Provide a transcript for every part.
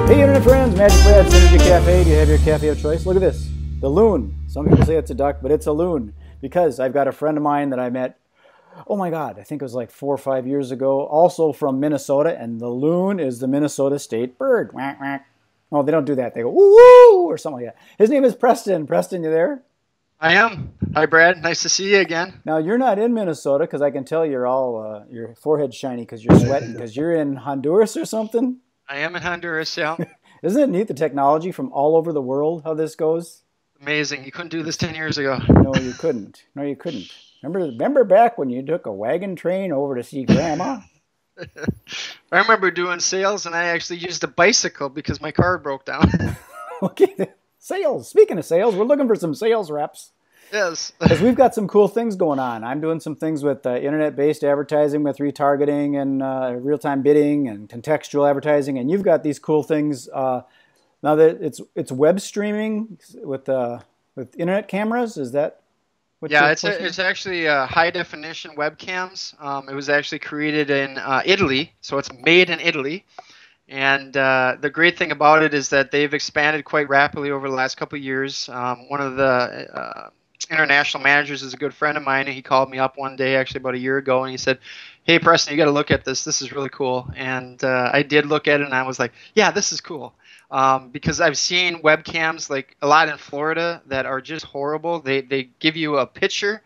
Hey internet friends, MagicBrad, SynergyCafe. Do you have your cafe of choice? Look at this, the loon. Some people say it's a duck, but it's a loon because I've got a friend of mine that I met, oh my God, I think it was like 4 or 5 years ago, also from Minnesota, and the loon is the Minnesota state bird. Quack, quack. Oh, they don't do that. They go woo woo or something like that. His name is Preston. Preston, you there? I am. Hi, Brad. Nice to see you again. Now, you're not in Minnesota because I can tell you're all, your forehead's shiny because you're sweating because you're in Honduras or something. I am in Honduras, yeah. Isn't it neat, the technology from all over the world, how this goes? Amazing. You couldn't do this 10 years ago. No, you couldn't. No, you couldn't. Remember back when you took a wagon train over to see Grandma? I remember doing sales, and I actually used a bicycle because my car broke down. Okay, sales. Speaking of sales, we're looking for some sales reps. Yes. Because we've got some cool things going on. I'm doing some things with internet-based advertising with retargeting and real-time bidding and contextual advertising. And you've got these cool things. Now that it's web streaming with internet cameras. Is that what? Yeah, it's actually high-definition webcams. It was actually created in Italy, so it's made in Italy. And the great thing about it is that they've expanded quite rapidly over the last couple of years. One of the international managers is a good friend of mine, and he called me up one day, actually about a year ago, and he said, "Hey, Preston, you got to look at this. This is really cool." And I did look at it, and I was like, "Yeah, this is cool," because I've seen webcams like a lot in Florida that are just horrible. They give you a picture,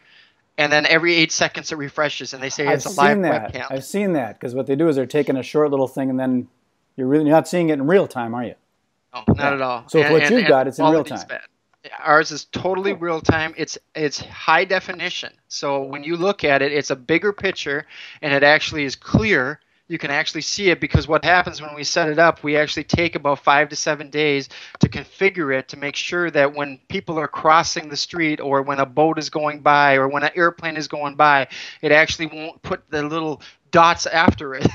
and then every 8 seconds it refreshes, and they say it's a live webcam. I've seen that because what they do is they're taking a short little thing, and then you're not seeing it in real time, are you? No, not at all. So what you've got, it's in real time. Ours is totally real time. It's high definition. So when you look at it, it's a bigger picture, and it actually is clear. You can actually see it because what happens when we set it up, we actually take about 5 to 7 days to configure it to make sure that when people are crossing the street or when a boat is going by or when an airplane is going by, it actually won't put the little dots after it.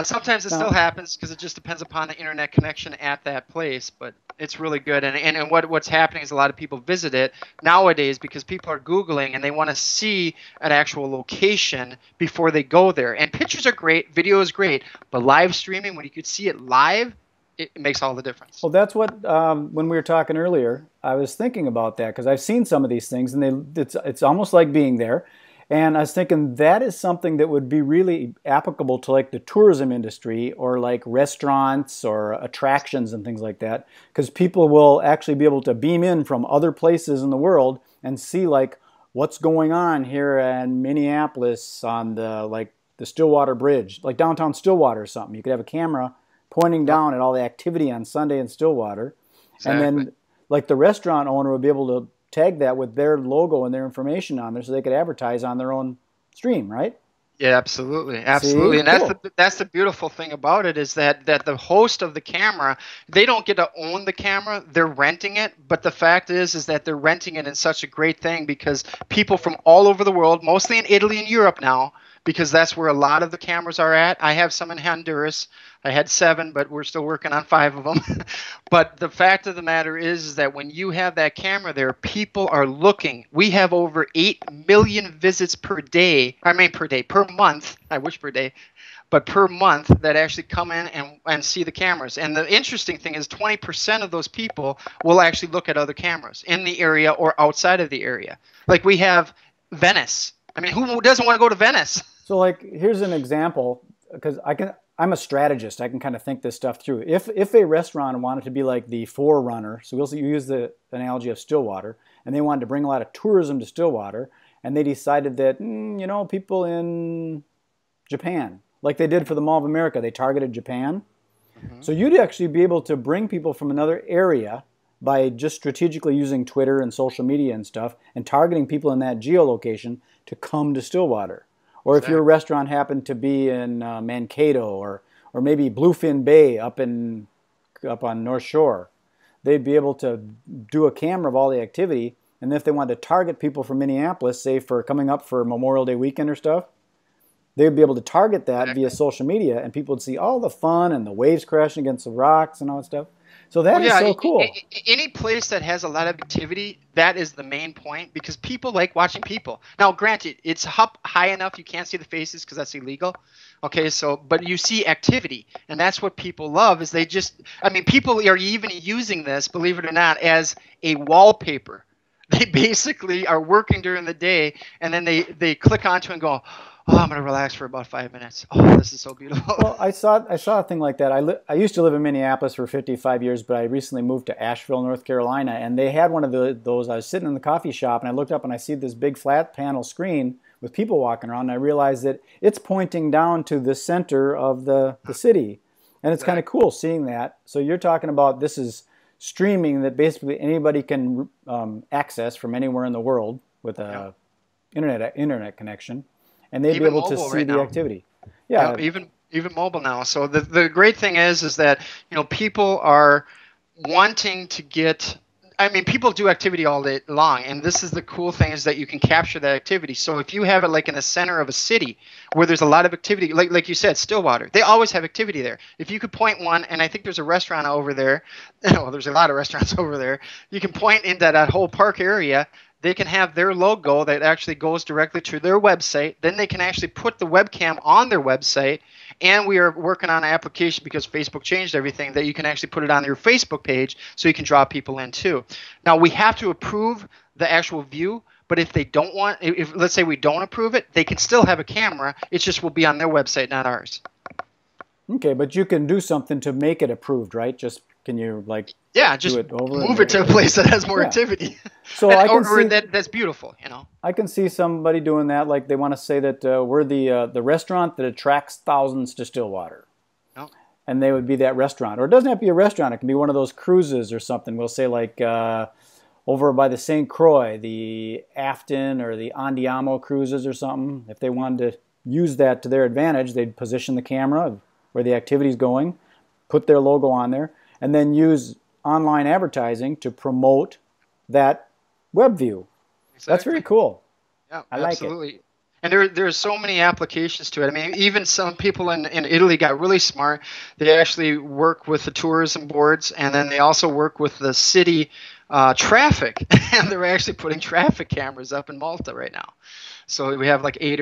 Sometimes it still happens because it just depends upon the internet connection at that place, but it's really good. And what's happening is a lot of people visit it nowadays because people are Googling and they want to see an actual location before they go there. And pictures are great, video is great, but live streaming, when you could see it live, it makes all the difference. Well, that's what, when we were talking earlier, I was thinking about that because I've seen some of these things and it's almost like being there. And I was thinking that is something that would be really applicable to like the tourism industry or like restaurants or attractions and things like that, because people will actually be able to beam in from other places in the world and see like what's going on here in Minneapolis on the Stillwater Bridge, like downtown Stillwater or something. You could have a camera pointing down at all the activity on Sunday in Stillwater. Exactly. And then like the restaurant owner would be able to tag that with their logo and their information on there so they could advertise on their own stream, right? Yeah, absolutely. Absolutely. See? And cool. That's the beautiful thing about it is that the host of the camera, they don't get to own the camera, they're renting it, but the fact is that they're renting it in such a great thing because people from all over the world, mostly in Italy and Europe now, because that's where a lot of the cameras are at. I have some in Honduras. I had 7, but we're still working on 5 of them. But the fact of the matter is that when you have that camera there, people are looking. We have over 8 million visits per day. Per month. I wish per day. But per month that actually come in and see the cameras. And the interesting thing is 20% of those people will actually look at other cameras in the area or outside of the area. Like we have Venice. I mean, who doesn't want to go to Venice? So like, here's an example, because I'm a strategist. I can kind of think this stuff through. If a restaurant wanted to be like the forerunner, so we'll use the analogy of Stillwater, and they wanted to bring a lot of tourism to Stillwater, and they decided that, people in Japan, like they did for the Mall of America, they targeted Japan. Mm-hmm. So you'd actually be able to bring people from another area by just strategically using Twitter and social media and stuff and targeting people in that geolocation to come to Stillwater. Or if your restaurant happened to be in Mankato or maybe Bluefin Bay up on North Shore, they'd be able to do a camera of all the activity. And if they wanted to target people from Minneapolis, say for coming up for Memorial Day weekend or stuff, they'd be able to target that via social media, and people would see all the fun and the waves crashing against the rocks and all that stuff. So that is so cool. Any place that has a lot of activity, that is the main point, because people like watching people. Now, granted, it's up high enough you can't see the faces because that's illegal. Okay, so but you see activity, and that's what people love. Is they just, I mean, people are even using this, believe it or not, as a wallpaper. They basically are working during the day, and then they click onto it and go, oh, I'm going to relax for about 5 minutes. Oh, this is so beautiful. Well, I saw a thing like that. I used to live in Minneapolis for 55 years, but I recently moved to Asheville, North Carolina, and they had one of those. I was sitting in the coffee shop, and I looked up and I see this big flat panel screen with people walking around, and I realized that it's pointing down to the center of the city. And it's kind of cool seeing that. So you're talking about this is streaming that basically anybody can access from anywhere in the world with a internet connection. And they'd be able to see the activity. Yeah, even mobile now. So the great thing is that people are wanting to get. I mean, people do activity all day long, and this is the cool thing is that you can capture that activity. So if you have it like in the center of a city where there's a lot of activity, like you said, Stillwater, they always have activity there. If you could point one, and I think there's a restaurant over there. Well, there's a lot of restaurants over there. You can point into that whole park area. They can have their logo that actually goes directly to their website. Then they can actually put the webcam on their website. And we are working on an application because Facebook changed everything that you can actually put it on your Facebook page so you can draw people in too. Now, we have to approve the actual view. But if they don't want, if let's say we don't approve it, they can still have a camera. It just will be on their website, not ours. Okay, but you can do something to make it approved, right? Just can you just move it to a place that has more activity. So I can see that's beautiful, I can see somebody doing that, like they want to say that we're the restaurant that attracts thousands to Stillwater. Oh. And they would be that restaurant. Or it doesn't have to be a restaurant. It can be one of those cruises or something. We'll say like over by the St. Croix, the Afton or the Andiamo cruises or something. If they wanted to use that to their advantage, they'd position the camera where the activity's going, put their logo on there, and then use online advertising to promote that web view. Exactly. That's very cool. Yeah, I like absolutely. it. And there's so many applications to it. I mean, even some people in Italy got really smart. They actually work with the tourism boards, and then they also work with the city traffic. And they're actually putting traffic cameras up in Malta right now. So we have like 8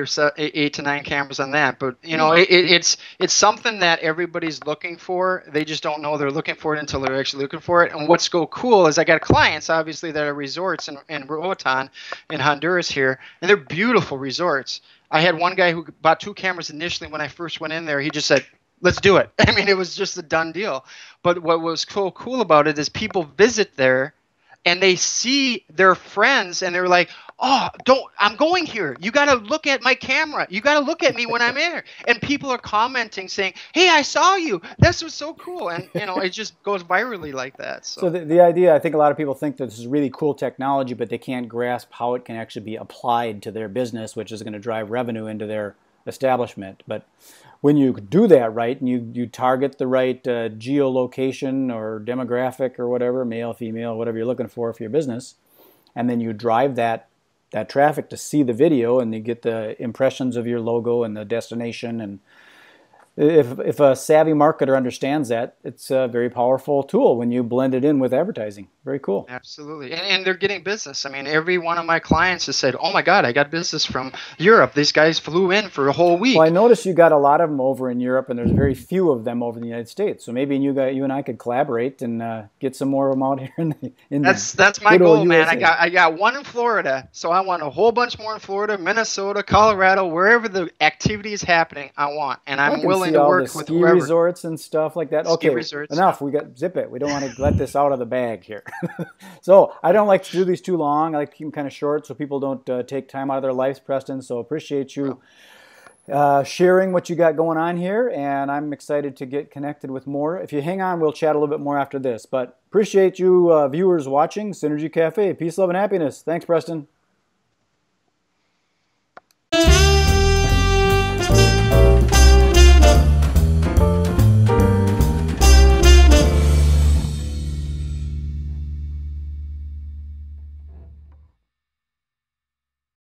to 9 cameras on that. But it's something that everybody's looking for. They just don't know they're looking for it until they're actually looking for it. And what's so cool is I got clients obviously that are resorts in Roatan in Honduras here, and they're beautiful resorts. I had one guy who bought 2 cameras initially when I first went in there. He just said, let's do it. I mean, it was just a done deal. But what was so cool about it is people visit there and they see their friends and they're like, oh, I'm going here. You got to look at my camera. You got to look at me when I'm here. And people are commenting saying, hey, I saw you. This was so cool. And, it just goes virally like that. So the idea, I think a lot of people think that this is really cool technology, but they can't grasp how it can actually be applied to their business, which is going to drive revenue into their establishment. But when you do that right and you target the right geolocation or demographic or whatever, male, female, whatever you're looking for your business, and then you drive that traffic to see the video and you get the impressions of your logo and the destination, and if a savvy marketer understands that, it's a very powerful tool when you blend it in with advertising. Very cool. Absolutely. And they're getting business. I mean, every one of my clients has said, oh my God, I got business from Europe. These guys flew in for a whole week. Well, I noticed you got a lot of them over in Europe, and there's very few of them over in the United States. So maybe you and I could collaborate and get some more of them out here That's my goal, man. I got one in Florida, so I want a whole bunch more in Florida, Minnesota, Colorado, wherever the activity is happening, I want. And I'm willing to work with ski resorts and stuff like that. Okay, resorts. Enough. We got zip it. We don't want to let this out of the bag here. So I don't like to do these too long. I like to keep them kind of short so people don't take time out of their lives, Preston. So appreciate you sharing what you got going on here, and I'm excited to get connected with more. If you hang on, we'll chat a little bit more after this. But appreciate you viewers watching Synergy Cafe. Peace, love, and happiness. Thanks, Preston.